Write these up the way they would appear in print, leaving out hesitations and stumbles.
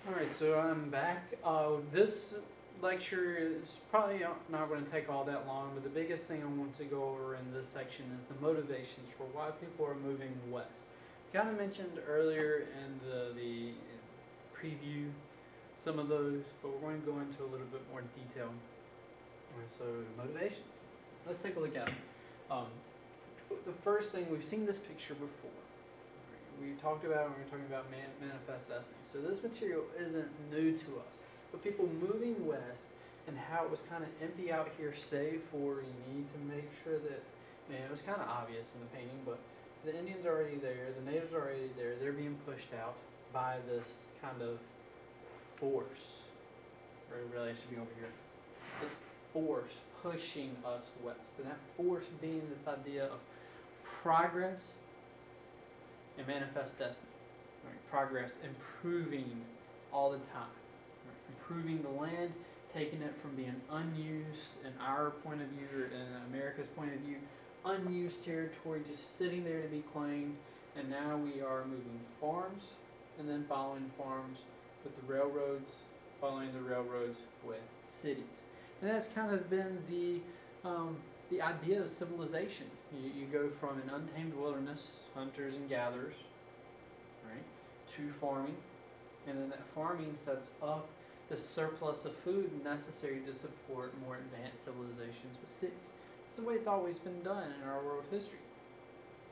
Alright, so I'm back. This lecture is probably not going to take all that long, but the biggest thing I want to go over in this section is the motivations for why people are moving west. Kind of mentioned earlier in the preview some of those, but we're going to go into a little bit more detail. Alright, so motivations. Let's take a look at them. The first thing, we've seen this picture before. We talked about when we were talking about manifest destiny. So this material isn't new to us, but people moving west and how it was kind of empty out here, save for you need to make sure that, man, it was kind of obvious in the painting, but the Indians are already there, the natives are already there, they're being pushed out by this kind of force, or really I should be over here, this force pushing us west, and that force being this idea of progress and manifest destiny. Right? Progress, improving all the time. Right? Improving the land, taking it from being unused in our point of view, or in America's point of view, unused territory just sitting there to be claimed, and now we are moving farms, and then following farms with the railroads, following the railroads with cities. And that's kind of been the idea of civilization. You go from an untamed wilderness, hunters and gatherers, right, to farming, and then that farming sets up the surplus of food necessary to support more advanced civilizations with cities. It's the way it's always been done in our world history.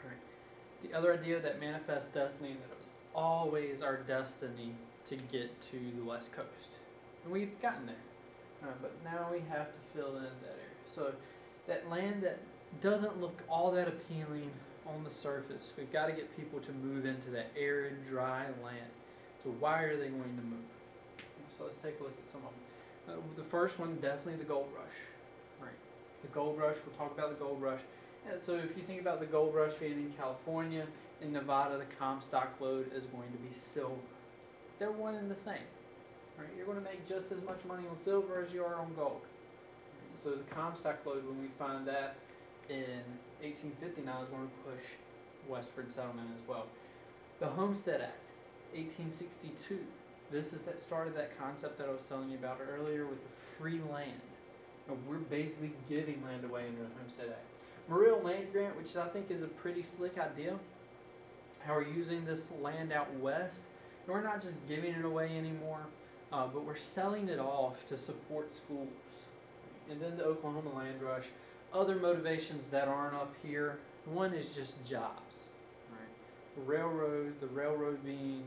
Right. The other idea that manifest destiny, that it was always our destiny to get to the West Coast. And we've gotten there. But now we have to fill in that area. So that land that doesn't look all that appealing on the surface, we've got to get people to move into that arid, dry land. So why are they going to move? So let's take a look at some of them. The first one, definitely the gold rush. Right. The gold rush, we'll talk about the gold rush. So if you think about the gold rush being in California, in Nevada, the Comstock lode is going to be silver. They're one and the same. Right? You're going to make just as much money on silver as you are on gold. Right? So the Comstock lode, when we find that in 1859, is going to push westward settlement as well. The Homestead Act, 1862. This is that started that concept that I was telling you about earlier with the free land. Now, we're basically giving land away under the Homestead Act. Morrill land grant, which I think is a pretty slick idea. How we're using this land out west. And we're not just giving it away anymore, but we're selling it off to support schools. And then the Oklahoma land rush. Other motivations that aren't up here. One is just jobs. Right? The railroad being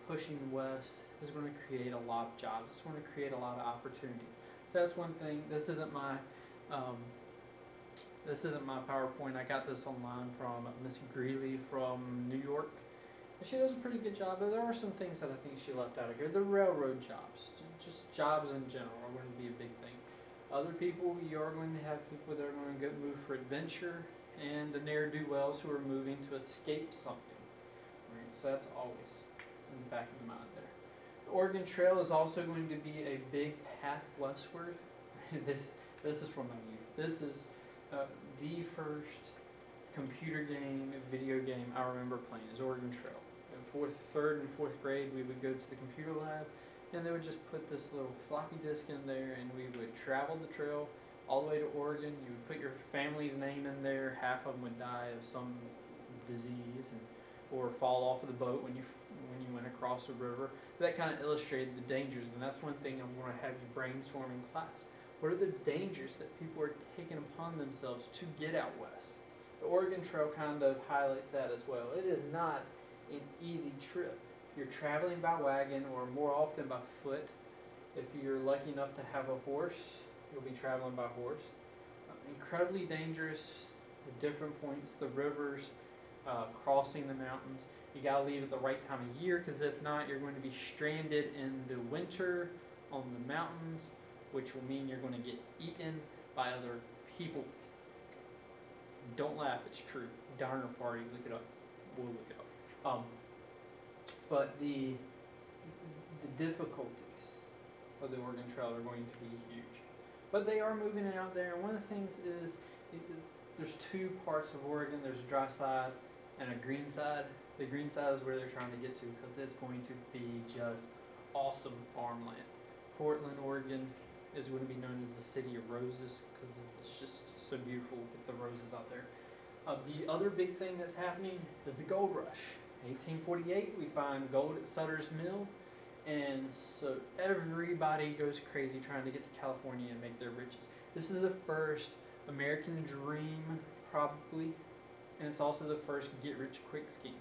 pushing west is going to create a lot of jobs. It's going to create a lot of opportunity. So that's one thing. This isn't my PowerPoint. I got this online from Miss Greeley from New York. And she does a pretty good job, but there are some things that I think she left out of here. The railroad jobs, just jobs in general, are going to be a big thing. Other people, you are going to have people that are going to move for adventure, and the ne'er-do-wells who are moving to escape something. Right? So that's always in the back of the mind there. The Oregon Trail is also going to be a big path westward. This is from my youth. This is the first computer game, video game I remember playing is Oregon Trail. In third and fourth grade, we would go to the computer lab, and they would just put this little floppy disk in there, and we would travel the trail all the way to Oregon. You would put your family's name in there. Half of them would die of some disease or fall off of the boat when you went across the river. That kind of illustrated the dangers, and that's one thing I'm going to have you brainstorm in class. What are the dangers that people are taking upon themselves to get out west? The Oregon Trail kind of highlights that as well. It is not an easy trip. You're traveling by wagon or more often by foot. If you're lucky enough to have a horse, you'll be traveling by horse. Incredibly dangerous, the different points, the rivers, crossing the mountains. You got to leave at the right time of year, because if not, you're going to be stranded in the winter on the mountains, which will mean you're going to get eaten by other people. Don't laugh, it's true. Downer Party, look it up. We'll look it up. But the difficulties of the Oregon Trail are going to be huge. But they are moving it out there, and one of the things is there's two parts of Oregon. There's a dry side and a green side. The green side is where they're trying to get to, because it's going to be just awesome farmland. Portland, Oregon is going to be known as the city of roses because it's just so beautiful with the roses out there. The other big thing that's happening is the gold rush. 1848, we find gold at Sutter's Mill, and so everybody goes crazy trying to get to California and make their riches. This is the first American dream, probably, and it's also the first get-rich-quick scheme.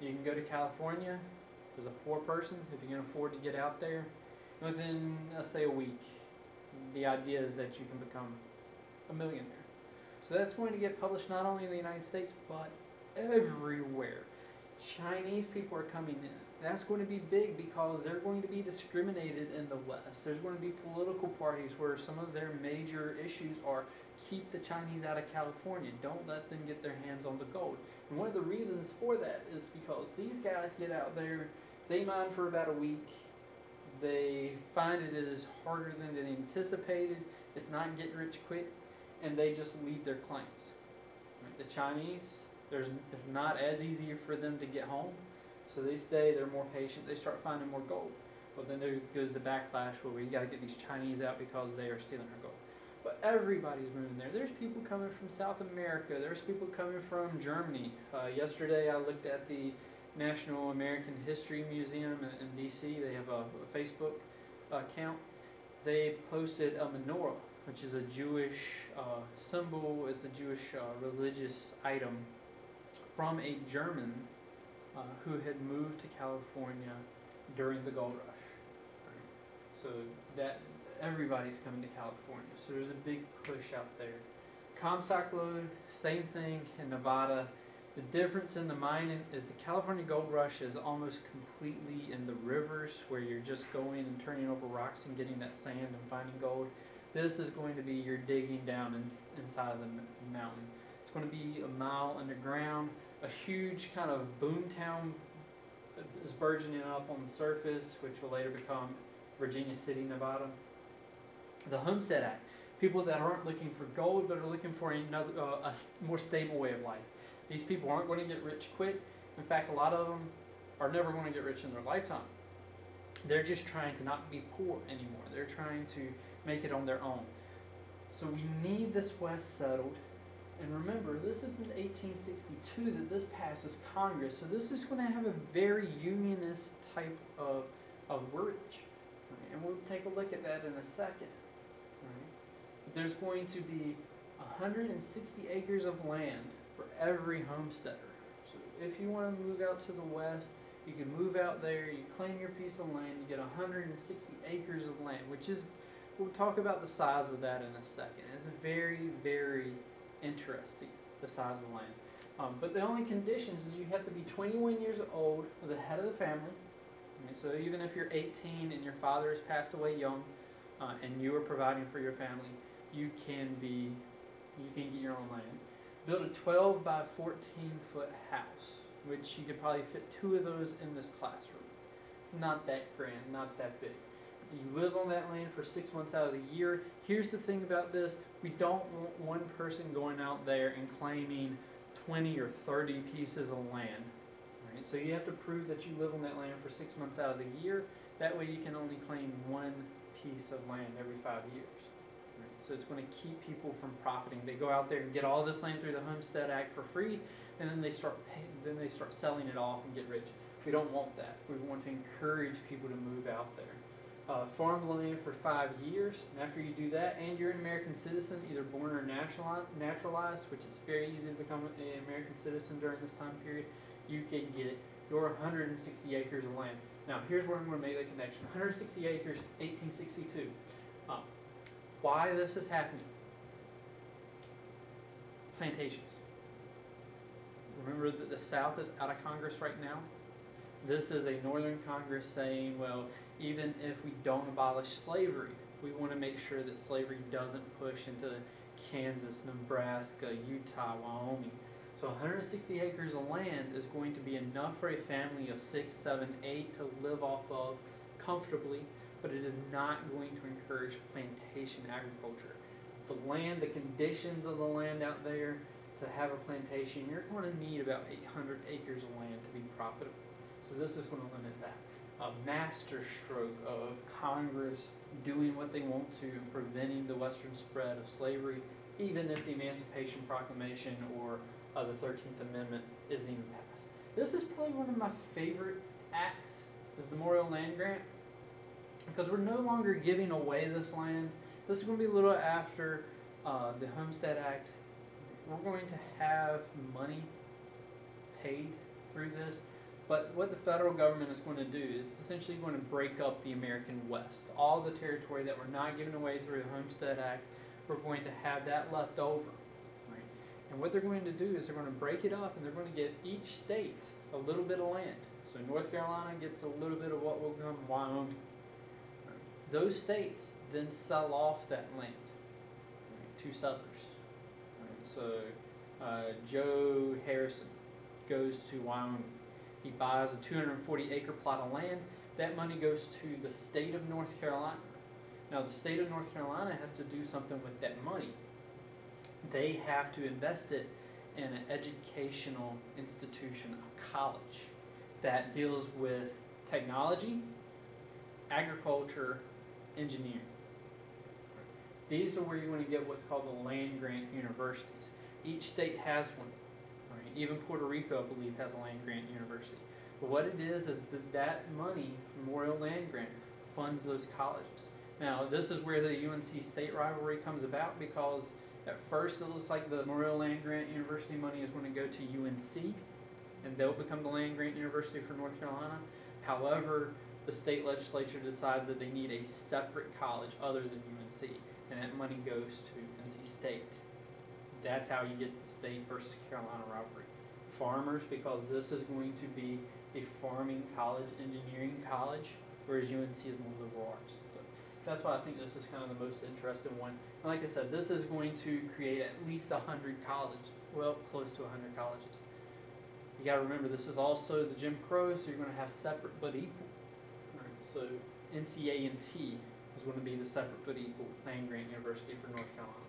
You can go to California as a poor person if you can afford to get out there. Within, say, a week, the idea is that you can become a millionaire. So that's going to get published not only in the United States, but everywhere. Chinese people are coming in. That's going to be big because they're going to be discriminated in the West. There's going to be political parties where some of their major issues are keep the Chinese out of California. Don't let them get their hands on the gold. And one of the reasons for that is because these guys get out there, they mine for about a week. They find it is harder than they anticipated. It's not get rich quick, and they just leave their claims. Right? The Chinese, it's not as easy for them to get home, so they stay. They're more patient. They start finding more gold. But then there goes the backlash where we got to get these Chinese out because they are stealing our gold. But everybody's moving there. There's people coming from South America. There's people coming from Germany. Yesterday I looked at the National American History Museum in D.C. They have a Facebook account. They posted a menorah, which is a Jewish symbol, it's a Jewish religious item from a German who had moved to California during the gold rush. Right? So that everybody's coming to California. So there's a big push out there. Comstock lode, same thing in Nevada. The difference in the mining is the California gold rush is almost completely in the rivers where you're just going and turning over rocks and getting that sand and finding gold. This is going to be you're digging down inside of the mountain. It's going to be a mile underground. A huge kind of boom town is burgeoning up on the surface, which will later become Virginia City, Nevada. The Homestead Act. People that aren't looking for gold but are looking for another, a more stable way of life. These people aren't going to get rich quick. In fact, a lot of them are never going to get rich in their lifetime. They're just trying to not be poor anymore. They're trying to make it on their own. So we need this West settled. And remember, this is in 1862 that this passes Congress. So this is going to have a very unionist type of wordage. Right? And we'll take a look at that in a second. Right? But there's going to be 160 acres of land for every homesteader. So if you want to move out to the west, you can move out there, you claim your piece of land, you get 160 acres of land, which is, we'll talk about the size of that in a second. It's very, very interesting, the size of the land. But the only conditions is you have to be 21 years old, the head of the family. Okay, so even if you're 18 and your father has passed away young, and you are providing for your family, you can get your own land. Build a 12 by 14 foot house, which you could probably fit 2 of those in this classroom. It's not that grand, not that big. You live on that land for 6 months out of the year. Here's the thing about this. We don't want one person going out there and claiming 20 or 30 pieces of land. Right? So you have to prove that you live on that land for 6 months out of the year. That way you can only claim 1 piece of land every 5 years. So it's going to keep people from profiting. They go out there and get all this land through the Homestead Act for free, and then they start selling it off and get rich. We don't want that. We want to encourage people to move out there. Farm land for 5 years, and after you do that, and you're an American citizen, either born or naturalized, which is very easy to become an American citizen during this time period, you can get your 160 acres of land. Now, here's where I'm going to make the connection. 160 acres, 1862. Why this is happening. Plantations. Remember that the South is out of Congress right now? This is a Northern Congress saying, well, even if we don't abolish slavery, we want to make sure that slavery doesn't push into Kansas, Nebraska, Utah, Wyoming. So 160 acres of land is going to be enough for a family of 6, 7, 8 to live off of comfortably, but it is not going to encourage plantation agriculture. The land, the conditions of the land out there, to have a plantation, you're going to need about 800 acres of land to be profitable. So this is going to limit that. a master stroke of Congress doing what they want to and preventing the western spread of slavery, even if the Emancipation Proclamation or the 13th Amendment isn't even passed. This is probably one of my favorite acts, is the Morrill Land Grant, because we're no longer giving away this land. This is going to be a little after the Homestead Act. We're going to have money paid through this, but what the federal government is going to do is essentially going to break up the American West. All the territory that we're not giving away through the Homestead Act, we're going to have that left over. Right? And what they're going to do is they're going to break it up, and they're going to give each state a little bit of land. So North Carolina gets a little bit of what will become Wyoming. Right? Those states then sell off that land, right, to settlers. Right? So Joe Harrison goes to Wyoming. He buys a 240-acre plot of land. That money goes to the state of North Carolina. Now, the state of North Carolina has to do something with that money. They have to invest it in an educational institution, a college, that deals with technology, agriculture, engineering. These are where you want to get what's called the land grant universities. Each state has one. Right? Even Puerto Rico, I believe, has a land grant university. But what it is that money from Morrill Land Grant funds those colleges. Now, this is where the UNC state rivalry comes about, because at first it looks like the Morrill Land Grant University money is going to go to UNC, and they'll become the land grant university for North Carolina. However, the state legislature decides that they need a separate college other than UNC, and that money goes to NC State. That's how you get the state versus Carolina rivalry. Farmers, because this is going to be a farming college, engineering college, whereas UNC is more liberal arts. So that's why I think this is kind of the most interesting one. And like I said, this is going to create at least 100 colleges, well, close to 100 colleges. You got to remember, this is also the Jim Crow, so you're going to have separate but equal. Right? So NCA&T is going to be the separate but equal land grant university for North Carolina.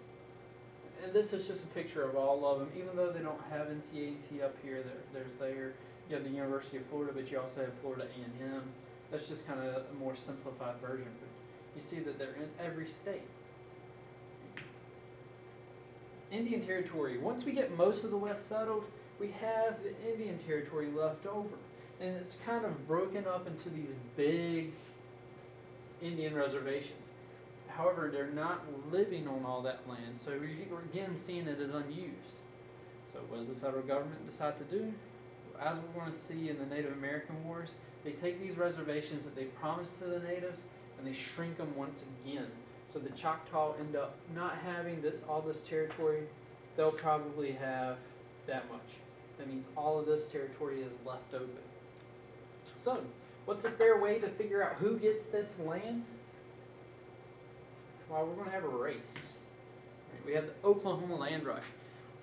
And this is just a picture of all of them. Even though they don't have NCA&T up here, there's there. You have the University of Florida, but you also have Florida A&M. That's just kind of a more simplified version. But you see that they're in every state. Indian Territory. Once we get most of the West settled, we have the Indian Territory left over. And it's kind of broken up into these big Indian reservations. However, they're not living on all that land, so we're again seeing it as unused. So what does the federal government decide to do? As we're going to see in the Native American Wars, they take these reservations that they promised to the natives and they shrink them once again. So the Choctaw end up not having all this territory. They'll probably have that much. That means all of this territory is left open. So, what's a fair way to figure out who gets this land? Well, we're going to have a race. Right? We have the Oklahoma land rush.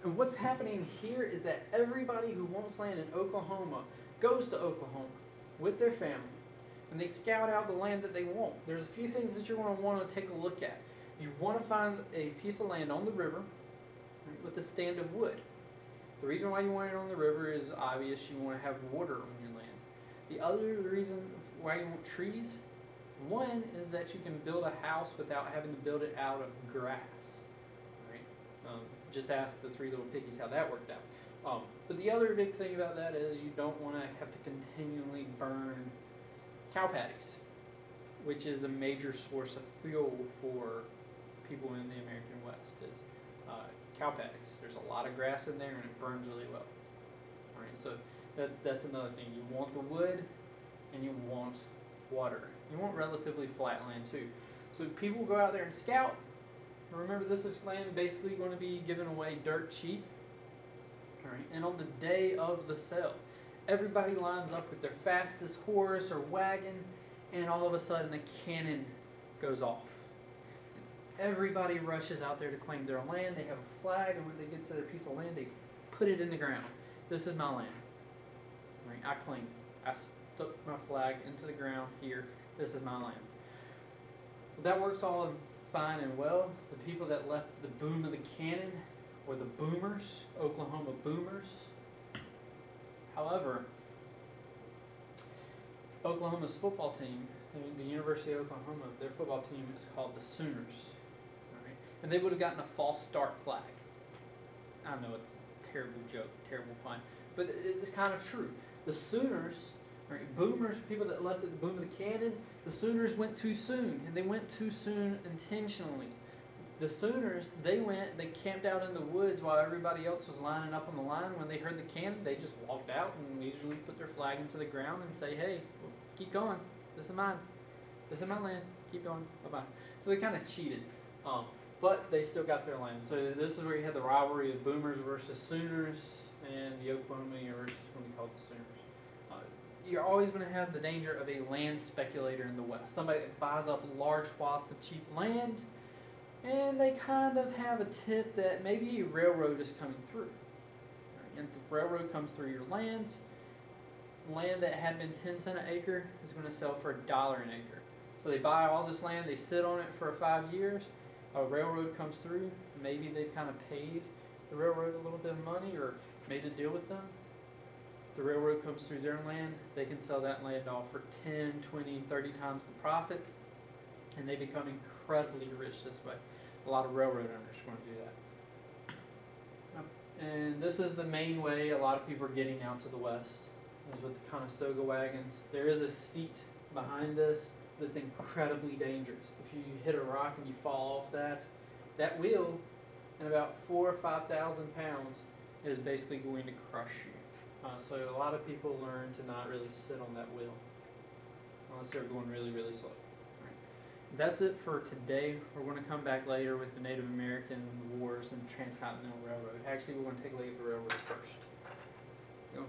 And what's happening here is that everybody who wants land in Oklahoma goes to Oklahoma with their family, and they scout out the land that they want. There's a few things that you're going to want to take a look at. You want to find a piece of land on the river, right, with a stand of wood. The reason why you want it on the river is obvious. You want to have water on your land. The other reason why you want trees, one is that you can build a house without having to build it out of grass. Right? Just ask the three little piggies how that worked out. But the other big thing about that is you don't want to have to continually burn cow paddocks, which is a major source of fuel for people in the American West, is cow paddocks. There's a lot of grass in there and it burns really well. All right, so that's another thing. You want the wood and you want water. You want relatively flat land too. So people go out there and scout. Remember, this is land basically going to be given away dirt cheap. All right, and on the day of the sale, everybody lines up with their fastest horse or wagon, and all of a sudden a cannon goes off. Everybody rushes out there to claim their land. They have a flag, and when they get to their piece of land, they put it in the ground. This is my land. Right, I claim it. I stuck my flag into the ground here. This is my land. Well, that works all fine and well. The people that left the boom of the cannon were the boomers, Oklahoma boomers. However, Oklahoma's football team, the University of Oklahoma, their football team is called the Sooners. All right? And they would have gotten a false start flag. I know it's a terrible joke, terrible pun, but it's kind of true. The Sooners, right, boomers, people that left at the boom of the cannon, the Sooners went too soon, and they went too soon intentionally. The Sooners, they camped out in the woods while everybody else was lining up on the line. When they heard the cannon, they just walked out and leisurely put their flag into the ground and say, hey, keep going. This is mine. This is my land. Keep going. Bye-bye. So they kind of cheated. But they still got their land. So this is where you had the rivalry of boomers versus Sooners, and the Oklahoma University is going to be called the Sooners. You're always going to have the danger of a land speculator in the West. Somebody that buys up large swaths of cheap land, and they kind of have a tip that maybe a railroad is coming through. And if the railroad comes through your land that had been 10 cents an acre is going to sell for $1 an acre. So they buy all this land, they sit on it for 5 years, a railroad comes through, maybe they kind of paid the railroad a little bit of money or made a deal with them. The railroad comes through their land, they can sell that land off for 10, 20, 30 times the profit, and they become incredibly rich this way. A lot of railroad owners want to do that. And this is the main way a lot of people are getting out to the west, is with the Conestoga wagons. There is a seat behind this that's incredibly dangerous. If you hit a rock and you fall off that wheel, in about 4,000 or 5,000 pounds, is basically going to crush you. So a lot of people learn to not really sit on that wheel unless they're going really, really slow. That's it for today. We're going to come back later with the Native American wars and transcontinental railroad. Actually, we're going to take a look at the railroad first. Go.